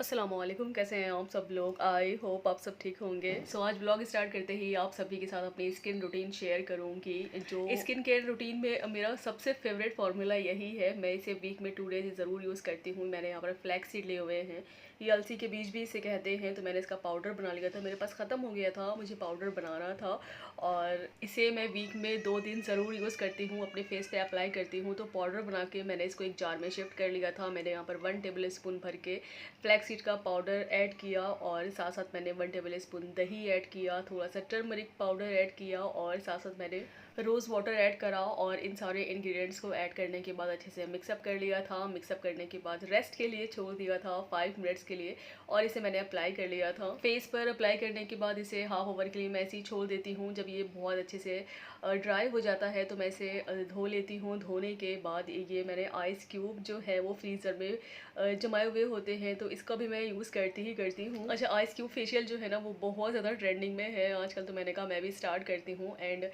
अस्सलामुअलैकुम, कैसे हैं आप सब लोग। आई होप आप सब ठीक होंगे। आज ब्लॉग स्टार्ट करते ही आप सभी के साथ अपनी स्किन रूटीन शेयर करूंगी। जो स्किन केयर रूटीन में मेरा सबसे फेवरेट फार्मूला यही है। मैं इसे वीक में 2 डेज ज़रूर यूज़ करती हूँ। मैंने यहाँ पर फ्लैक्स सीड लिए हुए हैं, ये अलसी के बीज भी इसे कहते हैं। तो मैंने इसका पाउडर बना लिया था, मेरे पास ख़त्म हो गया था, मुझे पाउडर बनाना था और इसे मैं वीक में 2 दिन ज़रूर यूज़ करती हूँ, अपने फेस पे अप्लाई करती हूँ। तो पाउडर बना के मैंने इसको एक जार में शिफ्ट कर लिया था। मैंने यहाँ पर 1 टेबल स्पून भर के फ्लैक्स सीड का पाउडर ऐड किया और साथ साथ मैंने 1 टेबल स्पून दही ऐड किया, थोड़ा सा टर्मरिक पाउडर ऐड किया और साथ साथ मैंने रोज़ वाटर ऐड करा और इन सारे इंग्रेडिएंट्स को ऐड करने के बाद अच्छे से मिक्सअप कर लिया था। मिक्सअप करने के बाद रेस्ट के लिए छोड़ दिया था 5 मिनट्स के लिए और इसे मैंने अप्लाई कर लिया था। फेस पर अप्लाई करने के बाद इसे हाफ ओवर के लिए मैं ऐसे ही छोड़ देती हूँ। जब ये बहुत अच्छे से ड्राई हो जाता है तो मैं इसे धो लेती हूँ। धोने के बाद ये मैंने आइस क्यूब जो है वो फ्रीज़र में जमाए हुए होते हैं, तो इसका भी मैं यूज़ करती ही करती हूँ। अच्छा, आइस क्यूब फेशियल जो है ना वो बहुत ज़्यादा ट्रेंडिंग में है आजकल, तो मैंने कहा मैं भी स्टार्ट करती हूँ। एंड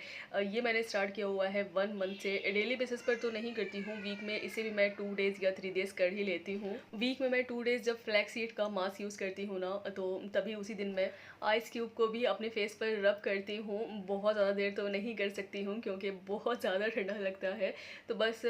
ये मैंने स्टार्ट किया हुआ है 1 मंथ से। डेली बेसिस पर तो नहीं करती हूँ, वीक में इसे भी मैं 2 डेज़ या 3 डेज़ कर ही लेती हूँ। वीक में मैं 2 डेज़ जब फ्लैक्स सीड का मास्क यूज़ करती हूँ ना, तो तभी उसी दिन मैं आइस क्यूब को भी अपने फेस पर रब करती हूँ। बहुत ज़्यादा देर तो नहीं कर सकती हूँ क्योंकि बहुत ज़्यादा ठंडा लगता है, तो बस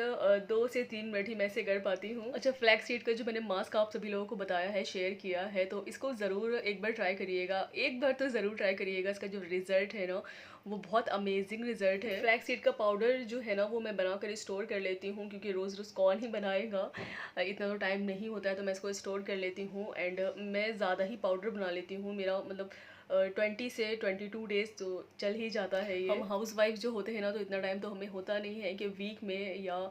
2 से 3 मिनट ही मैं इसे कर पाती हूँ। अच्छा, फ्लैक्स सीड का जो मैंने मास्क आप सभी लोगों को बताया है, शेयर किया है, तो इसको ज़रूर एक बार ट्राई करिएगा। एक बार तो ज़रूर ट्राई करिएगा। इसका जो रिज़ल्ट है ना वो बहुत अमेजिंग रिजल्ट है। फ्लैक्स सीड का पाउडर जो है ना वो मैं बनाकर स्टोर कर लेती हूँ क्योंकि रोज़ रोज़ कौन ही बनाएगा, इतना तो टाइम नहीं होता है, तो मैं इसको स्टोर कर लेती हूँ। एंड मैं ज़्यादा ही पाउडर बना लेती हूँ। मेरा मतलब 20 से 22 डेज़ तो चल ही जाता है ये। हम हाउस वाइफ जो होते हैं ना, तो इतना टाइम तो हमें होता नहीं है कि वीक में या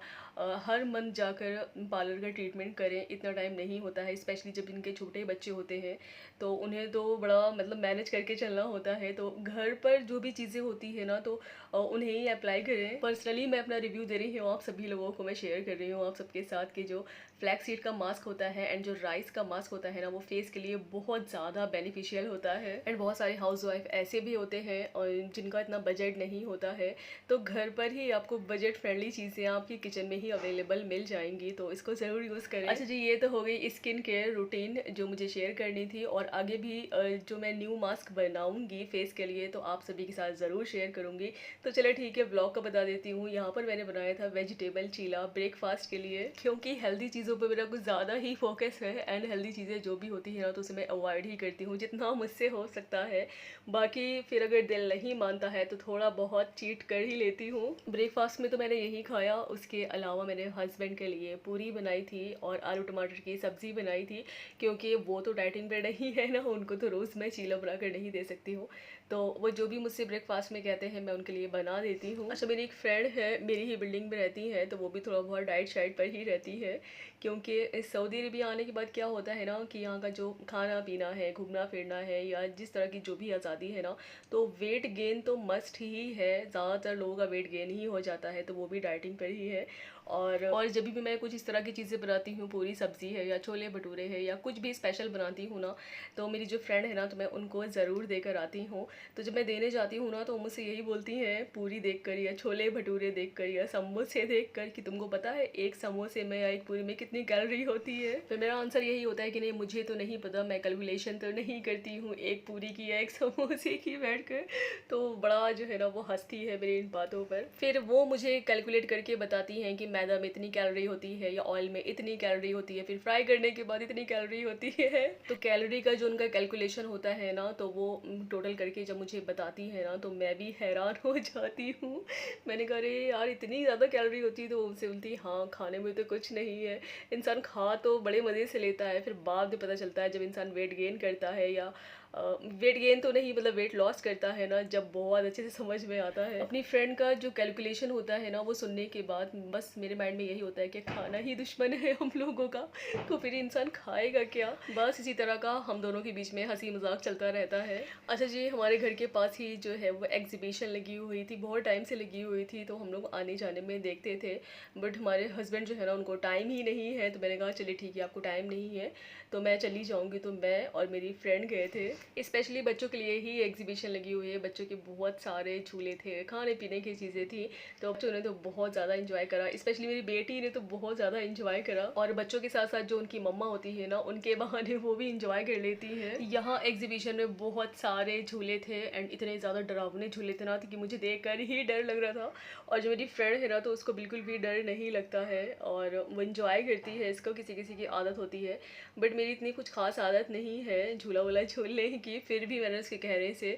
हर मंथ जाकर पार्लर का ट्रीटमेंट करें। इतना टाइम नहीं होता है, स्पेशली जब इनके छोटे बच्चे होते हैं तो उन्हें तो बड़ा मतलब मैनेज करके चलना होता है। तो घर पर जो भी चीज़ें होती है ना, तो उन्हें ही अप्लाई करें। पर्सनली मैं अपना रिव्यू दे रही हूँ, आप सभी लोगों को मैं शेयर कर रही हूँ आप सबके साथ कि जो फ्लैक्स सीड का मास्क होता है एंड जो राइस का मास्क होता है ना, वो फेस के लिए बहुत ज़्यादा बेनिफिशियल होता है। एंड बहुत सारे हाउस वाइफ ऐसे भी होते हैं और जिनका इतना बजट नहीं होता है, तो घर पर ही आपको बजट फ्रेंडली चीज़ें आपकी किचन में ही अवेलेबल मिल जाएंगी, तो इसको ज़रूर यूज़ करें। अच्छा जी, ये तो हो गई स्किन केयर रूटीन जो मुझे शेयर करनी थी, और आगे भी जो मैं न्यू मास्क बनाऊंगी फेस के लिए तो आप सभी के साथ ज़रूर शेयर करूंगी। तो चलो ठीक है, ब्लॉग का बता देती हूँ। यहाँ पर मैंने बनाया था वेजिटेबल चीला ब्रेकफास्ट के लिए, क्योंकि हेल्दी चीज़ों पर मेरा कुछ ज़्यादा ही फोकस है एंड हेल्दी चीज़ें जो भी होती है ना, तो उसे मैं अवॉइड ही करती हूँ जितना मुझसे हो सकता है। बाकी फिर अगर दिल नहीं मानता है तो थोड़ा बहुत चीट कर ही लेती हूँ। ब्रेकफास्ट में तो मैंने यही खाया। उसके अलावा मैंने हस्बैंड के लिए पूरी बनाई थी और आलू टमाटर की सब्ज़ी बनाई थी, क्योंकि वो तो डाइटिंग पे नहीं है ना, उनको तो रोज़ मैं चीला बना कर नहीं दे सकती हूँ। तो वो जो भी मुझसे ब्रेकफास्ट में कहते हैं मैं उनके लिए बना देती हूँ। अच्छा, मेरी एक फ्रेंड है, मेरी ही बिल्डिंग में रहती है, तो वो भी थोड़ा बहुत डाइट शाइट पर ही रहती है, क्योंकि इस सऊदी अरेबिया आने के बाद क्या होता है ना कि यहाँ का जो खाना पीना है, घूमना फिरना है, या जिस तरह की जो भी आज़ादी है ना, तो वेट गेन तो मस्ट ही है। ज़्यादातर लोगों का वेट गेन ही हो जाता है, तो वो भी डाइटिंग पर ही है। और जब भी मैं कुछ इस तरह की चीज़ें बनाती हूँ, पूरी सब्ज़ी है या छोले भटूरे है या कुछ भी स्पेशल बनाती हूँ ना, तो मेरी जो फ्रेंड है ना, तो मैं उनको ज़रूर देकर आती हूँ। तो जब मैं देने जाती हूँ ना, तो वो मुझसे यही बोलती हैं पूरी देखकर या छोले भटूरे देखकर या समोसे देखकर कि तुमको पता है एक समोसे में या एक पूरी में कितनी कैलोरी होती है। तो मेरा आंसर यही होता है कि नहीं, मुझे तो नहीं पता, मैं कैलकुलेशन तो नहीं करती हूँ एक पूरी की या एक समोसे की बैठकर। तो बड़ा जो है ना वो हंसती है मेरी इन बातों पर। फिर वो मुझे कैलकुलेट करके बताती हैं कि मैदा में इतनी कैलोरी होती है या ऑयल में इतनी कैलोरी होती है, फिर फ्राई करने के बाद इतनी कैलोरी होती है। तो कैलोरी का जो उनका कैलकुलेशन होता है ना, तो वो टोटल करके जब मुझे बताती है ना, तो मैं भी हैरान हो जाती हूँ। मैंने कहा अरे यार, इतनी ज़्यादा कैलोरी होती है? तो उनसे बोलती हाँ, खाने में तो कुछ नहीं है, इंसान खा तो बड़े मज़े से लेता है, फिर बाद में पता चलता है जब इंसान वेट गेन करता है या वेट गेन तो नहीं मतलब वेट लॉस करता है ना, जब बहुत अच्छे से समझ में आता है। अपनी फ्रेंड का जो कैलकुलेशन होता है ना, वो सुनने के बाद बस मेरे माइंड में यही होता है कि खाना ही दुश्मन है हम लोगों का, तो फिर इंसान खाएगा क्या। बस इसी तरह का हम दोनों के बीच में हंसी मजाक चलता रहता है। अच्छा जी, हमारे घर के पास ही जो है वो एग्जीबिशन लगी हुई थी, बहुत टाइम से लगी हुई थी, तो हम लोग आने जाने में देखते थे। बट हमारे हस्बैंड जो है ना, उनको टाइम ही नहीं है, तो मैंने कहा चलिए ठीक है, आपको टाइम नहीं है तो मैं चली जाऊँगी। तो मैं और मेरी फ्रेंड गए थे। स्पेशली बच्चों के लिए ही एग्जीबिशन लगी हुई है। बच्चों के बहुत सारे झूले थे, खाने पीने की चीज़ें थी, तो बच्चों ने तो बहुत ज़्यादा इंजॉय करा। स्पेशली मेरी बेटी ने तो बहुत ज़्यादा इंजॉय करा, और बच्चों के साथ साथ जो उनकी मम्मा होती है ना, उनके बहाने वो भी इंजॉय कर लेती है। यहाँ एग्जीबिशन में बहुत सारे झूले थे एंड इतने ज़्यादा डरावने झूले थे ना कि मुझे देख कर ही डर लग रहा था। और जो मेरी फ्रेंड है ना, तो उसको बिल्कुल भी डर नहीं लगता है और वो इंजॉय करती है इसको। किसी किसी की आदत होती है, बट मेरी इतनी कुछ खास आदत नहीं है झूला वूला झूलने की। फिर भी मैंने उसके कहने से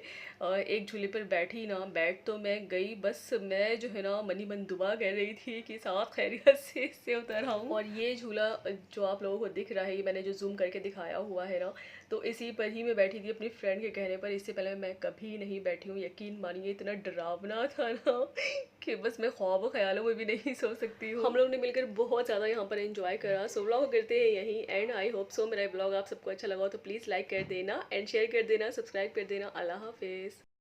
एक झूले पर बैठी ना, बैठ तो मैं गई, बस मैं जो है ना मनी मन दुआ कर रही थी कि साथ खैरियत से इससे उतर आऊँ। और ये झूला जो आप लोगों को दिख रहा है, ये मैंने जो जूम करके दिखाया हुआ है ना, तो इसी पर ही मैं बैठी थी अपनी फ्रेंड के कहने पर। इससे पहले मैं कभी नहीं बैठी हूँ, यकीन मानिए इतना डरावना था ना कि बस मैं ख्वाब ख्यालों में भी नहीं सो सकती हूँ। हम लोग ने मिलकर बहुत ज़्यादा यहाँ पर एंजॉय करा। सो व्लॉग करते हैं यहीं एंड। आई होप सो मेरा ब्लॉग आप सबको अच्छा लगा हो तो प्लीज़ लाइक कर देना एंड शेयर कर देना, सब्सक्राइब कर देना। अल्लाह हाफिज़।